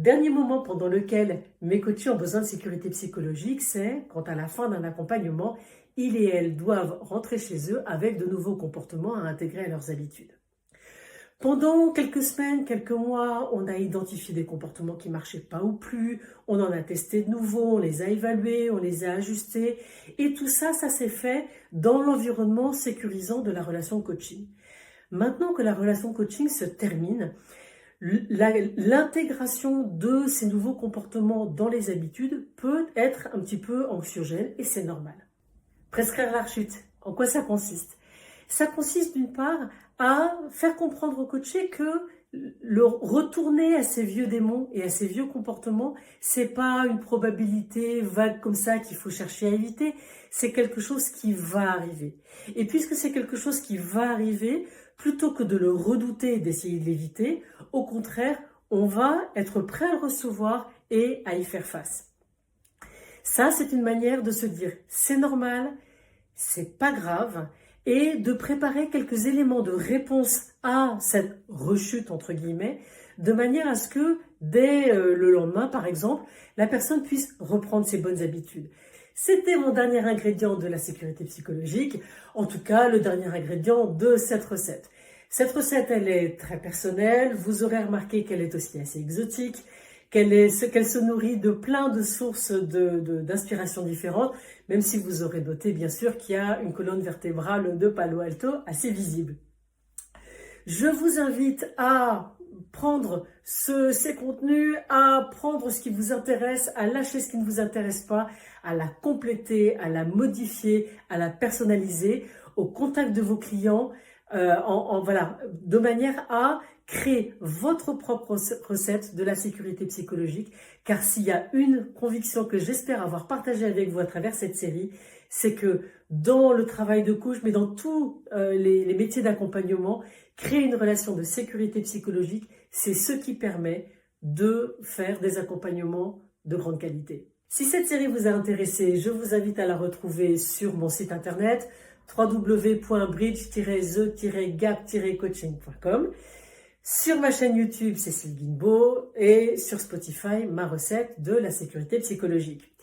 Dernier moment pendant lequel mes coachés ont besoin de sécurité psychologique, c'est quand à la fin d'un accompagnement, ils et elles doivent rentrer chez eux avec de nouveaux comportements à intégrer à leurs habitudes. Pendant quelques semaines, quelques mois, on a identifié des comportements qui ne marchaient pas ou plus, on en a testé de nouveaux, on les a évalués, on les a ajustés, et tout ça, ça s'est fait dans l'environnement sécurisant de la relation coaching. Maintenant que la relation coaching se termine, l'intégration de ces nouveaux comportements dans les habitudes peut être un petit peu anxiogène et c'est normal. Prescrire la rechute, en quoi ça consiste? Ça consiste d'une part à faire comprendre au coaché que le retourner à ses vieux démons et à ses vieux comportements, c'est pas une probabilité vague comme ça qu'il faut chercher à éviter, c'est quelque chose qui va arriver. Et puisque c'est quelque chose qui va arriver, plutôt que de le redouter et d'essayer de l'éviter, au contraire, on va être prêt à le recevoir et à y faire face. Ça, c'est une manière de se dire, c'est normal, c'est pas grave, et de préparer quelques éléments de réponse à cette rechute, entre guillemets, de manière à ce que, dès le lendemain, par exemple, la personne puisse reprendre ses bonnes habitudes. C'était mon dernier ingrédient de la sécurité psychologique, en tout cas le dernier ingrédient de cette recette. Cette recette, elle est très personnelle, vous aurez remarqué qu'elle est aussi assez exotique, qu'elle se nourrit de plein de sources d'inspiration différentes, même si vous aurez noté bien sûr qu'il y a une colonne vertébrale de Palo Alto assez visible. Je vous invite à prendre ces contenus, à prendre ce qui vous intéresse, à lâcher ce qui ne vous intéresse pas, à la compléter, à la modifier, à la personnaliser au contact de vos clients, voilà, de manière à créer votre propre recette de la sécurité psychologique, car s'il y a une conviction que j'espère avoir partagée avec vous à travers cette série, c'est que dans le travail de coach, mais dans tous les métiers d'accompagnement, créer une relation de sécurité psychologique, c'est ce qui permet de faire des accompagnements de grande qualité. Si cette série vous a intéressé, je vous invite à la retrouver sur mon site internet www.bridge-the-gap-coaching.com, sur ma chaîne YouTube Cécile Guimbaud et sur Spotify, ma recette de la sécurité psychologique.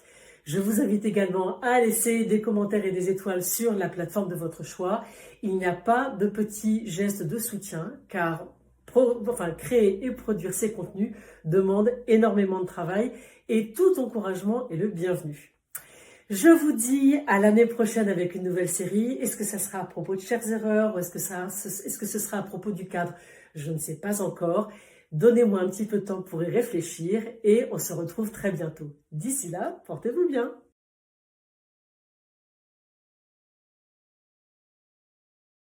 Je vous invite également à laisser des commentaires et des étoiles sur la plateforme de votre choix. Il n'y a pas de petits gestes de soutien car créer et produire ces contenus demande énormément de travail et tout encouragement est le bienvenu. Je vous dis à l'année prochaine avec une nouvelle série. Est-ce que ça sera à propos de chères erreurs ou est-ce que ce sera à propos du cadre? Je ne sais pas encore. Donnez-moi un petit peu de temps pour y réfléchir et on se retrouve très bientôt. D'ici là, portez-vous bien.